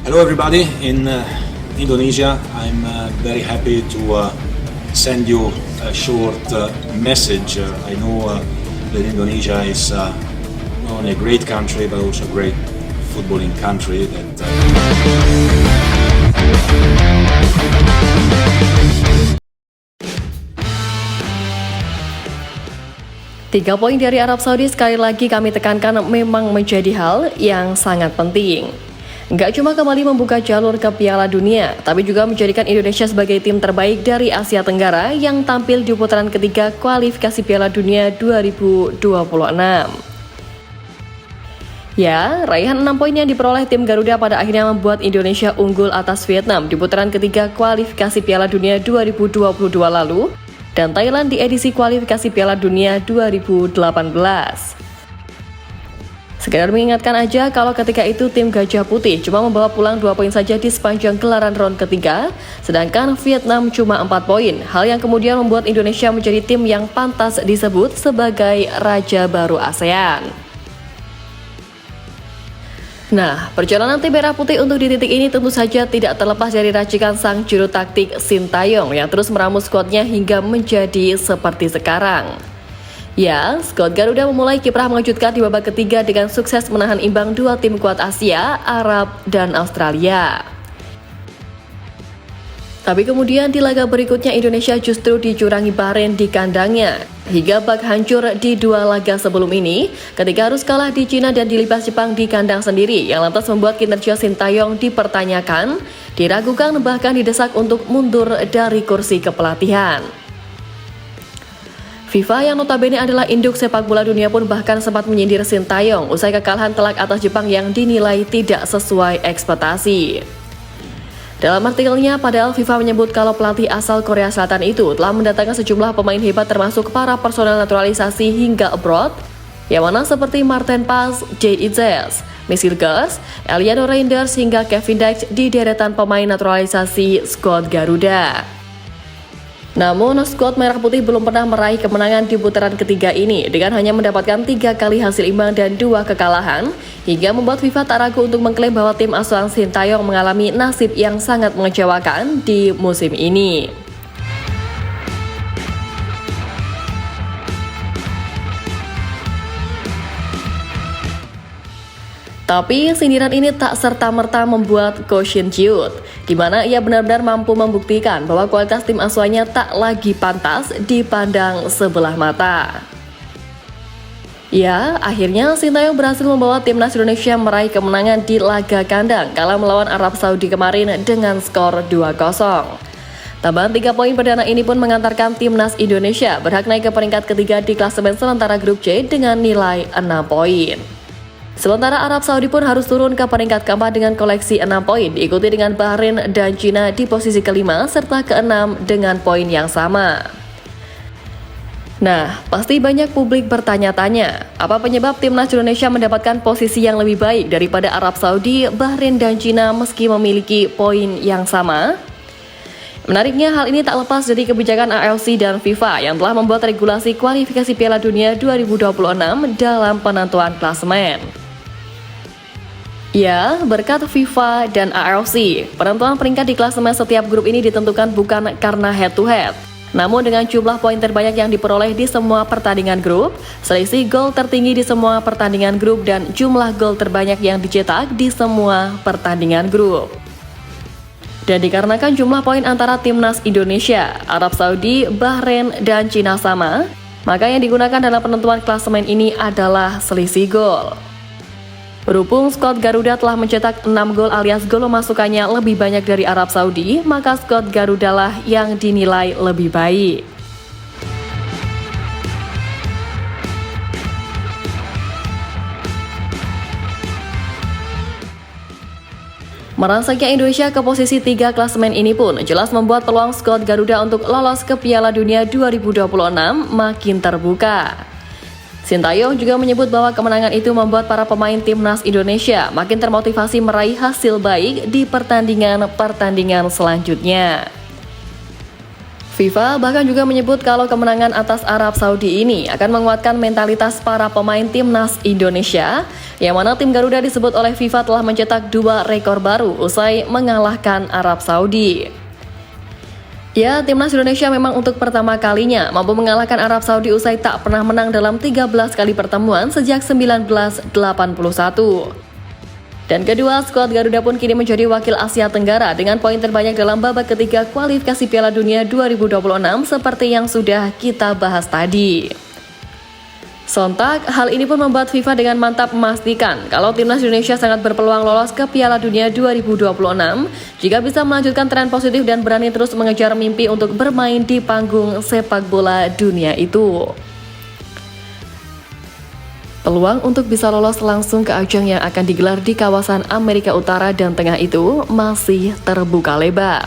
Hello everybody in Indonesia. I'm very happy to send you a short message. I know that Indonesia is not only a great country but also a great footballing country. Tiga poin dari Arab Saudi sekali lagi kami tekankan memang menjadi hal yang sangat penting. Nggak cuma kembali membuka jalur ke Piala Dunia, tapi juga menjadikan Indonesia sebagai tim terbaik dari Asia Tenggara yang tampil di putaran ketiga kualifikasi Piala Dunia 2026. Ya, raihan 6 poin yang diperoleh tim Garuda pada akhirnya membuat Indonesia unggul atas Vietnam di putaran ketiga kualifikasi Piala Dunia 2022 lalu, dan Thailand di edisi kualifikasi Piala Dunia 2018. Sekedar mengingatkan aja kalau ketika itu tim Gajah Putih cuma membawa pulang 2 poin saja di sepanjang gelaran round ketiga, sedangkan Vietnam cuma 4 poin, hal yang kemudian membuat Indonesia menjadi tim yang pantas disebut sebagai Raja Baru ASEAN. Nah, perjalanan tim Merah Putih untuk di titik ini tentu saja tidak terlepas dari racikan sang juru taktik Sintayong yang terus meramu skuadnya hingga menjadi seperti sekarang. Ya, skuad Garuda memulai kiprah mengejutkan di babak ketiga dengan sukses menahan imbang 2 tim kuat Asia, Arab, dan Australia. Tapi kemudian di laga berikutnya Indonesia justru dicurangi Bahrain di kandangnya. Hingga bak hancur di 2 laga sebelum ini, ketika harus kalah di Cina dan dilibas Jepang di kandang sendiri, yang lantas membuat kinerja Sintayong dipertanyakan, diragukan bahkan didesak untuk mundur dari kursi kepelatihan. FIFA yang notabene adalah induk sepak bola dunia pun bahkan sempat menyindir Sintayong usai kekalahan telak atas Jepang yang dinilai tidak sesuai ekspektasi. Dalam artikelnya, padahal FIFA menyebut kalau pelatih asal Korea Selatan itu telah mendatangkan sejumlah pemain hebat termasuk para personel naturalisasi hingga abroad, yang mana seperti Martin Paz, Jade Itzes, Misil Gus, Eliano Reinders hingga Kevin Dijk di deretan pemain naturalisasi skuad Garuda. Namun, skuad Merah Putih belum pernah meraih kemenangan di putaran ketiga ini dengan hanya mendapatkan 3 kali hasil imbang dan 2 kekalahan, hingga membuat FIFA tak ragu untuk mengklaim bahwa tim asuhan Sintayong mengalami nasib yang sangat mengecewakan di musim ini. Tapi sindiran ini tak serta-merta membuat Koshin ciut, di mana ia benar-benar mampu membuktikan bahwa kualitas tim asuhannya tak lagi pantas dipandang sebelah mata. Ya, akhirnya Sintayong berhasil membawa timnas Indonesia meraih kemenangan di laga kandang kala melawan Arab Saudi kemarin dengan skor 2-0. Tambahan 3 poin perdana ini pun mengantarkan timnas Indonesia berhak naik ke peringkat ketiga di klasemen sementara grup C dengan nilai 6 poin. Sementara Arab Saudi pun harus turun ke peringkat keempat dengan koleksi 6 poin, diikuti dengan Bahrain dan Cina di posisi kelima serta keenam dengan poin yang sama. Nah, pasti banyak publik bertanya-tanya, apa penyebab timnas Indonesia mendapatkan posisi yang lebih baik daripada Arab Saudi, Bahrain, dan Cina meski memiliki poin yang sama? Menariknya, hal ini tak lepas dari kebijakan AFC dan FIFA yang telah membuat regulasi kualifikasi Piala Dunia 2026 dalam penentuan klasemen. Ya, berkat FIFA dan AFC, penentuan peringkat di klasemen setiap grup ini ditentukan bukan karena head-to-head, namun dengan jumlah poin terbanyak yang diperoleh di semua pertandingan grup, selisih gol tertinggi di semua pertandingan grup, dan jumlah gol terbanyak yang dicetak di semua pertandingan grup. Dan dikarenakan jumlah poin antara timnas Indonesia, Arab Saudi, Bahrain, dan Cina sama, maka yang digunakan dalam penentuan klasemen ini adalah selisih gol. Berhubung skuad Garuda telah mencetak 6 gol alias gol memasukannya lebih banyak dari Arab Saudi, maka skuad Garuda lah yang dinilai lebih baik. Merangsaknya Indonesia ke posisi 3 klasemen ini pun jelas membuat peluang skuad Garuda untuk lolos ke Piala Dunia 2026 makin terbuka. Sintayong juga menyebut bahwa kemenangan itu membuat para pemain timnas Indonesia makin termotivasi meraih hasil baik di pertandingan-pertandingan selanjutnya. FIFA bahkan juga menyebut kalau kemenangan atas Arab Saudi ini akan menguatkan mentalitas para pemain timnas Indonesia, yang mana tim Garuda disebut oleh FIFA telah mencetak 2 rekor baru usai mengalahkan Arab Saudi. Ya, timnas Indonesia memang untuk pertama kalinya mampu mengalahkan Arab Saudi usai tak pernah menang dalam 13 kali pertemuan sejak 1981. Dan kedua, skuad Garuda pun kini menjadi wakil Asia Tenggara dengan poin terbanyak dalam babak ketiga kualifikasi Piala Dunia 2026 seperti yang sudah kita bahas tadi. Sontak, hal ini pun membuat FIFA dengan mantap memastikan kalau timnas Indonesia sangat berpeluang lolos ke Piala Dunia 2026 jika bisa melanjutkan tren positif dan berani terus mengejar mimpi untuk bermain di panggung sepak bola dunia itu. Peluang untuk bisa lolos langsung ke ajang yang akan digelar di kawasan Amerika Utara dan Tengah itu masih terbuka lebar.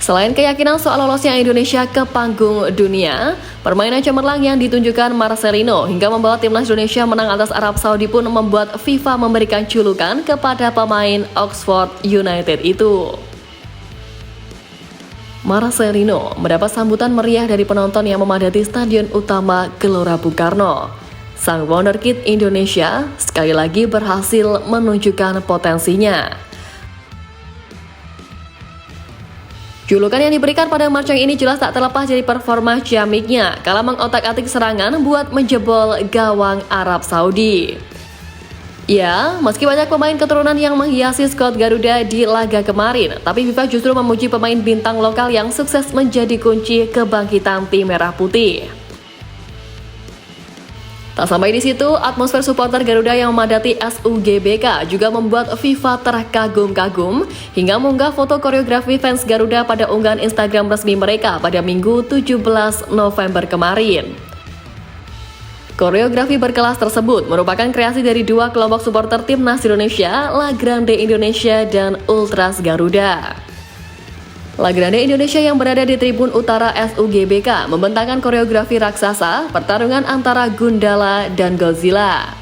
Selain keyakinan soal lolosnya Indonesia ke panggung dunia, permainan cemerlang yang ditunjukkan Marcelino hingga membawa timnas Indonesia menang atas Arab Saudi pun membuat FIFA memberikan julukan kepada pemain Oxford United itu. Marcelino mendapat sambutan meriah dari penonton yang memadati Stadion Utama Gelora Bung Karno. Sang wonderkid Indonesia sekali lagi berhasil menunjukkan potensinya. Julukan yang diberikan pada Marcang ini jelas tak terlepas dari performa ciamiknya kala mengotak-atik serangan buat menjebol gawang Arab Saudi. Ya, meski banyak pemain keturunan yang menghiasi skuad Garuda di laga kemarin, tapi FIFA justru memuji pemain bintang lokal yang sukses menjadi kunci kebangkitan tim merah putih. Tak sampai di situ, atmosfer supporter Garuda yang memadati SUGBK juga membuat FIFA terkagum-kagum hingga mengunggah foto koreografi fans Garuda pada unggahan Instagram resmi mereka pada Minggu 17 November kemarin. Koreografi berkelas tersebut merupakan kreasi dari 2 kelompok supporter timnas Indonesia, La Grande Indonesia dan Ultras Garuda. La Grande Indonesia yang berada di tribun utara SUGBK membentangkan koreografi raksasa pertarungan antara Gundala dan Godzilla.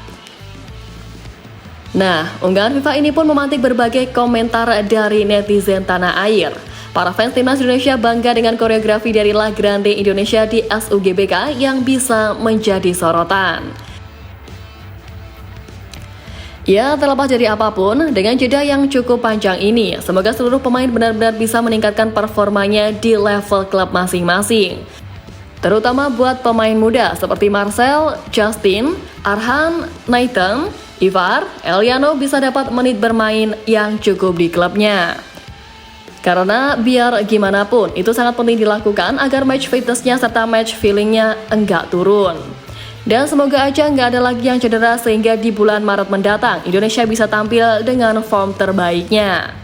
Nah, unggahan FIFA ini pun memantik berbagai komentar dari netizen tanah air. Para fans timnas Indonesia bangga dengan koreografi dari La Grande Indonesia di SUGBK yang bisa menjadi sorotan. Ya, terlepas dari apapun, dengan jeda yang cukup panjang ini, semoga seluruh pemain benar-benar bisa meningkatkan performanya di level klub masing-masing. Terutama buat pemain muda seperti Marcel, Justin, Arhan, Nathan, Ivar, Eliano bisa dapat menit bermain yang cukup di klubnya. Karena biar gimana pun, itu sangat penting dilakukan agar match fitnessnya serta match feelingnya enggak turun. Dan semoga aja nggak ada lagi yang cedera sehingga di bulan Maret mendatang Indonesia bisa tampil dengan form terbaiknya.